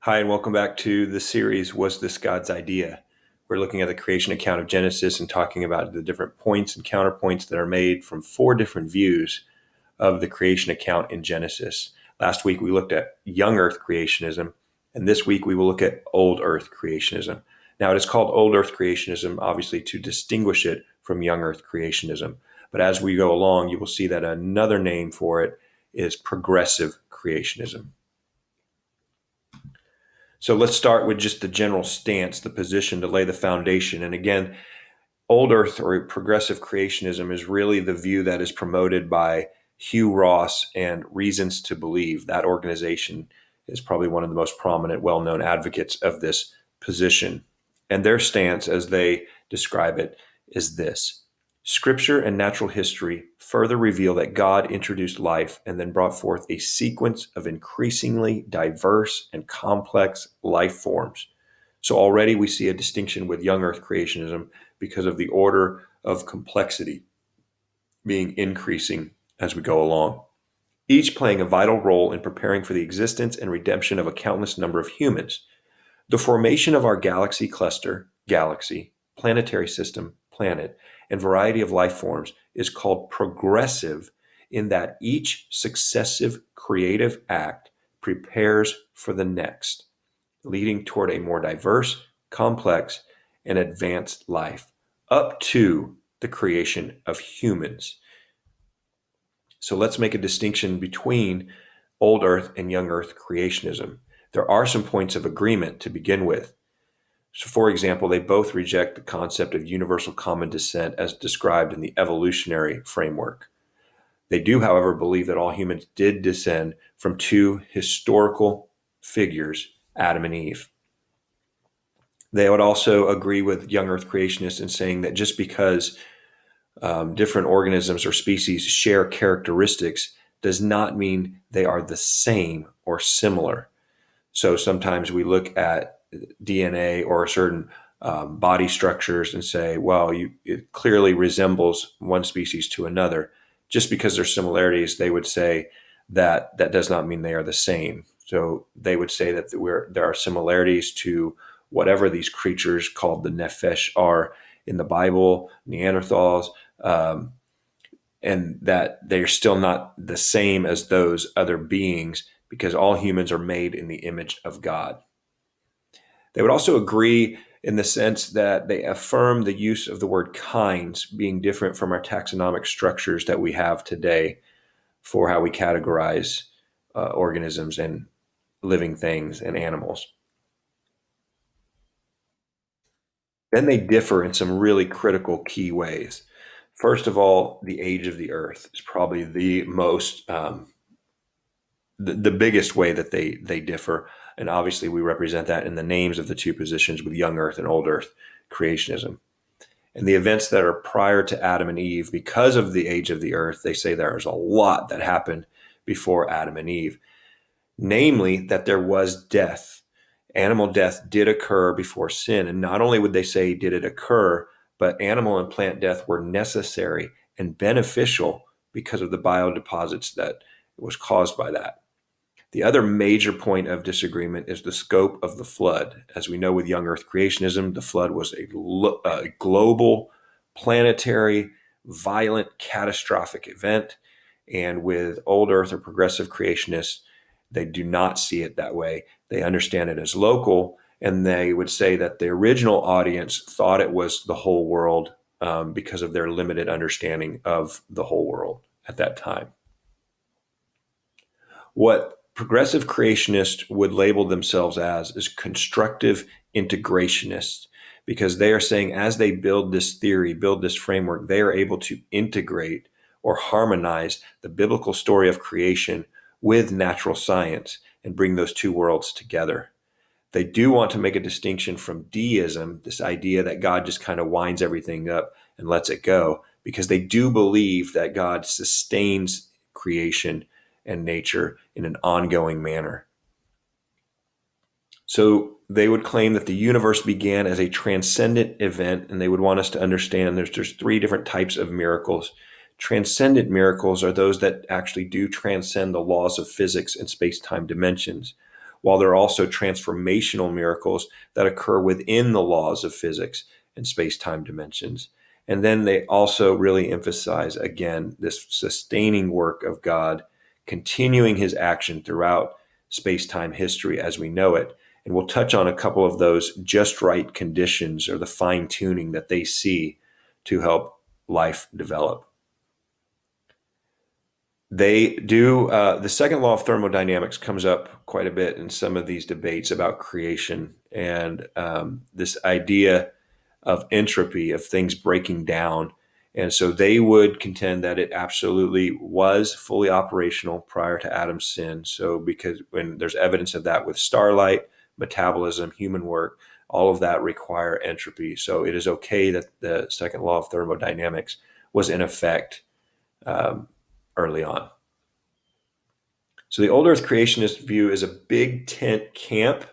Hi, and welcome back to the series, Was This God's Idea? We're looking at the creation account of Genesis and talking about the different points and counterpoints that are made from four different views of the creation account in Genesis. Last week, we looked at young earth creationism, and this week, we will look at old earth creationism. Now, it is called old earth creationism, obviously, to distinguish it from young earth creationism. But as we go along, you will see that another name for it is progressive creationism. So let's start with just the general stance, the position to lay the foundation. And again, old earth or progressive creationism is really the view that is promoted by Hugh Ross and Reasons to Believe. That organization is probably one of the most prominent, well-known advocates of this position. And their stance, as they describe it, is this: Scripture and natural history further reveal that God introduced life and then brought forth a sequence of increasingly diverse and complex life forms. So already we see a distinction with young earth creationism because of the order of complexity being increasing as we go along, each playing a vital role in preparing for the existence and redemption of a countless number of humans. The formation of our galaxy cluster, galaxy, planetary system, planet, and variety of life forms is called progressive in that each successive creative act prepares for the next, leading toward a more diverse, complex, and advanced life, up to the creation of humans. So let's make a distinction between old earth and young earth creationism. There are some points of agreement to begin with. So, for example, they both reject the concept of universal common descent as described in the evolutionary framework. They do, however, believe that all humans did descend from two historical figures, Adam and Eve. They would also agree with young earth creationists in saying that just because different organisms or species share characteristics does not mean they are the same or similar. So sometimes we look at DNA or certain body structures and say, well, it clearly resembles one species to another. Just because there's similarities, they would say that that does not mean they are the same. So they would say that there are similarities to whatever these creatures called the nephesh are in the Bible, Neanderthals, um, and that they're still not the same as those other beings because all humans are made in the image of God. They would also agree in the sense that they affirm the use of the word kinds being different from our taxonomic structures that we have today for how we categorize organisms and living things and animals. Then they differ in some really critical key ways. First of all, the age of the earth is probably the most the biggest way that they differ. And obviously, we represent that in the names of the two positions with young earth and old earth creationism. And the events that are prior to Adam and Eve, because of the age of the earth, they say there's a lot that happened before Adam and Eve, namely that there was death. Animal death did occur before sin. And not only would they say did it occur, but animal and plant death were necessary and beneficial because of the biodeposits that was caused by that. The other major point of disagreement is the scope of the flood. As we know with young earth creationism, the flood was a global, planetary, violent, catastrophic event. And with old earth or progressive creationists, they do not see it that way. They understand it as local, and they would say that the original audience thought it was the whole world because of their limited understanding of the whole world at that time. What progressive creationists would label themselves as is constructive integrationists, because they are saying as they build this theory, build this framework, they are able to integrate or harmonize the biblical story of creation with natural science and bring those two worlds together. They do want to make a distinction from deism, this idea that God just kind of winds everything up and lets it go, because they do believe that God sustains creation and nature in an ongoing manner. So they would claim that the universe began as a transcendent event, and they would want us to understand there's three different types of miracles. Transcendent miracles are those that actually do transcend the laws of physics and space-time dimensions, while there are also transformational miracles that occur within the laws of physics and space-time dimensions. And then they also really emphasize, again, this sustaining work of God, continuing his action throughout space-time history as we know it. And we'll touch on a couple of those just right conditions or the fine-tuning that they see to help life develop. They do, the second law of thermodynamics comes up quite a bit in some of these debates about creation and this idea of entropy, of things breaking down. And so they would contend that it absolutely was fully operational prior to Adam's sin. So, because when there's evidence of that with starlight, metabolism, human work, all of that require entropy. So it is okay that the second law of thermodynamics was in effect early on. So the old Earth creationist view is a big tent camp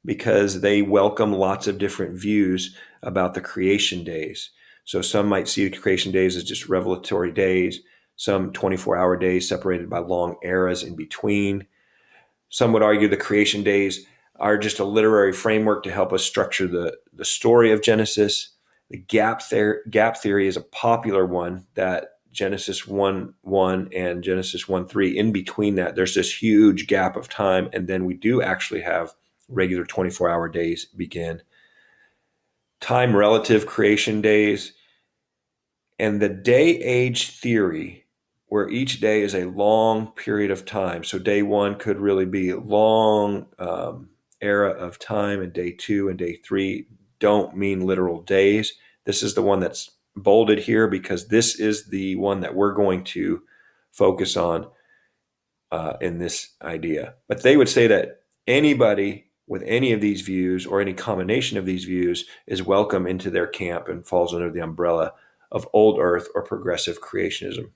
because they welcome lots of different views about the creation days. So some might see the creation days as just revelatory days, some 24-hour days separated by long eras in between. Some would argue the creation days are just a literary framework to help us structure the story of Genesis. The gap theory is a popular one, that Genesis 1:1 and Genesis 1:3, in between that, there's this huge gap of time, and then we do actually have regular 24-hour days begin. Time relative creation days and the day age theory, where each day is a long period of time. So day one could really be a long era of time, and day two and day three don't mean literal days. This is the one that's bolded here because this is the one that we're going to focus on in this idea. But they would say that anybody with any of these views or any combination of these views is welcome into their camp and falls under the umbrella of old earth or progressive creationism.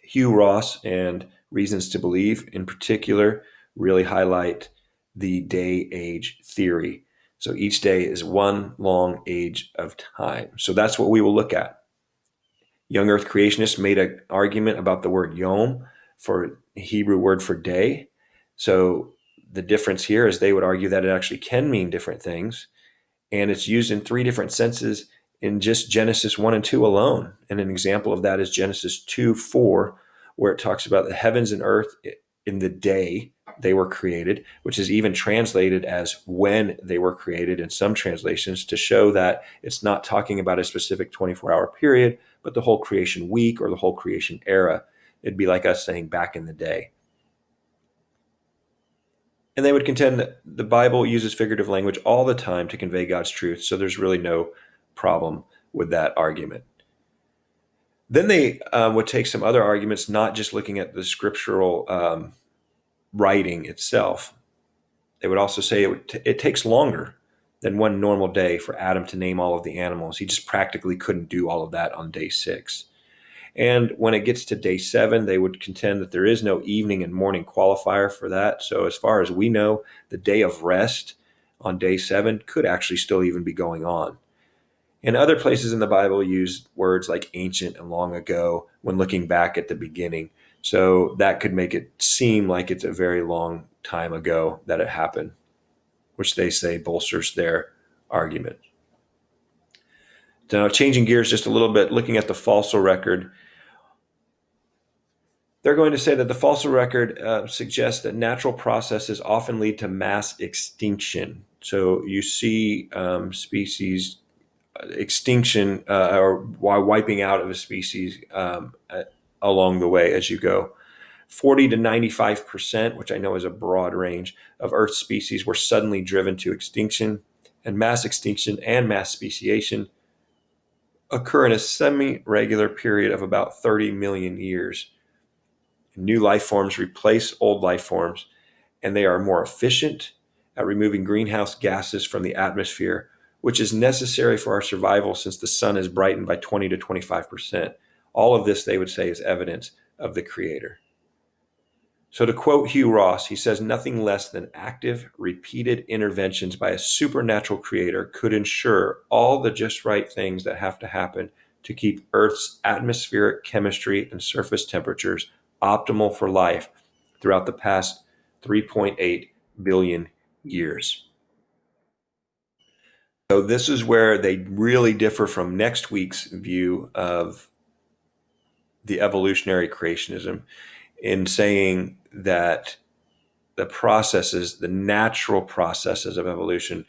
Hugh Ross and Reasons to Believe in particular really highlight the day age theory. So each day is one long age of time. So that's what we will look at. Young earth creationists made an argument about the word yom, for Hebrew word for day. So the difference here is they would argue that it actually can mean different things, and it's used in three different senses in just Genesis 1 and 2 alone. And an example of that is Genesis 2:4, where it talks about the heavens and earth in the day they were created, which is even translated as when they were created in some translations, to show that it's not talking about a specific 24-hour period, but the whole creation week or the whole creation era. It'd be like us saying back in the day. And they would contend that the Bible uses figurative language all the time to convey God's truth, so there's really no problem with that argument. Then they would take some other arguments, not just looking at the scriptural writing itself. They would also say it takes longer than one normal day for Adam to name all of the animals. He just practically couldn't do all of that on day 6. And when it gets to day 7, they would contend that there is no evening and morning qualifier for that. So as far as we know, the day of rest on day 7 could actually still even be going on. And other places in the Bible use words like ancient and long ago when looking back at the beginning. So that could make it seem like it's a very long time ago that it happened, which they say bolsters their argument. Now, changing gears just a little bit, looking at the fossil record, they're going to say that the fossil record suggests that natural processes often lead to mass extinction. So you see species extinction or wiping out of a species along the way as you go. 40 to 95%, which I know is a broad range, of Earth's species were suddenly driven to extinction, and mass extinction and mass speciation occur in a semi-regular period of about 30 million years. New life forms replace old life forms, and they are more efficient at removing greenhouse gases from the atmosphere, which is necessary for our survival since the sun is brightened by 20 to 25%. All of this, they would say, is evidence of the Creator. So to quote Hugh Ross, he says, nothing less than active, repeated interventions by a supernatural creator could ensure all the just right things that have to happen to keep Earth's atmospheric chemistry and surface temperatures optimal for life throughout the past 3.8 billion years. So this is where they really differ from next week's view of the evolutionary creationism in saying that the processes, the natural processes of evolution,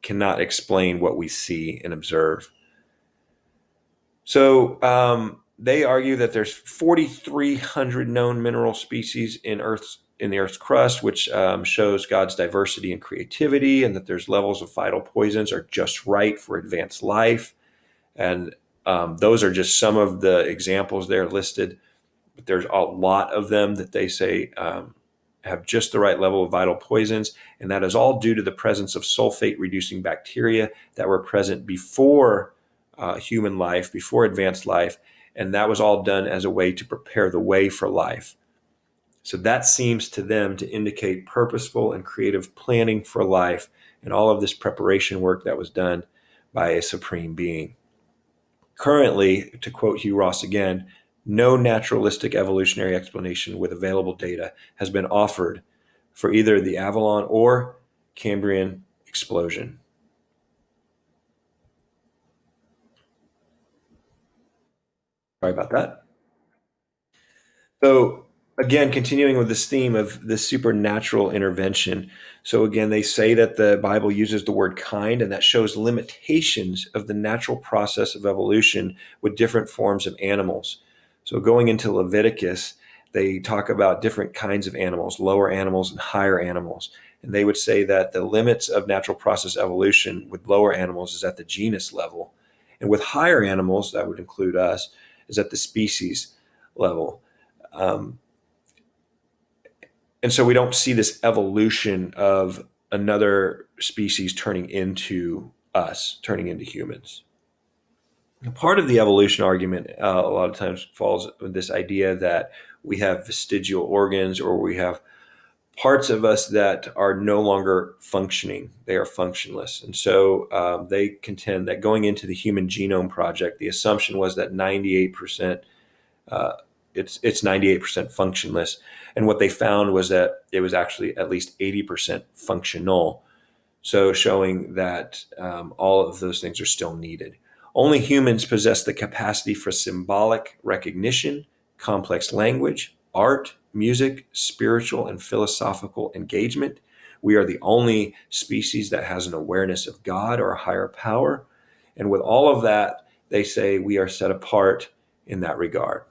cannot explain what we see and observe. So they argue that there's 4,300 known mineral species in the Earth's crust, which shows God's diversity and creativity, and that there's levels of vital poisons are just right for advanced life. And those are just some of the examples there listed. But there's a lot of them that they say have just the right level of vital poisons, and that is all due to the presence of sulfate-reducing bacteria that were present before human life, before advanced life, and that was all done as a way to prepare the way for life. So that seems to them to indicate purposeful and creative planning for life and all of this preparation work that was done by a supreme being. Currently, to quote Hugh Ross again, no naturalistic evolutionary explanation with available data has been offered for either the Avalon or Cambrian explosion. Sorry about that. So, again, continuing with this theme of the supernatural intervention. So, again, they say that the Bible uses the word kind, and that shows limitations of the natural process of evolution with different forms of animals. So, going into Leviticus, they talk about different kinds of animals, lower animals and higher animals. And they would say that the limits of natural process evolution with lower animals is at the genus level. And with higher animals, that would include us, is at the species level. Um, and so we don't see this evolution of another species turning into us, turning into humans. Part of the evolution argument a lot of times falls with this idea that we have vestigial organs, or we have parts of us that are no longer functioning. They are functionless. And so they contend that going into the Human Genome Project, the assumption was that 98%, it's 98% functionless. And what they found was that it was actually at least 80% functional. So showing that all of those things are still needed. Only humans possess the capacity for symbolic recognition, complex language, art, music, spiritual and philosophical engagement. We are the only species that has an awareness of God or a higher power. And with all of that, they say we are set apart in that regard.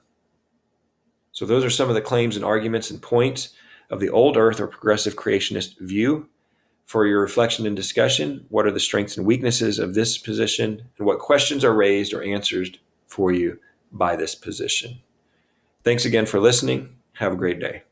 So those are some of the claims and arguments and points of the old earth or progressive creationist view. For your reflection and discussion, what are the strengths and weaknesses of this position, and what questions are raised or answered for you by this position? Thanks again for listening. Have a great day.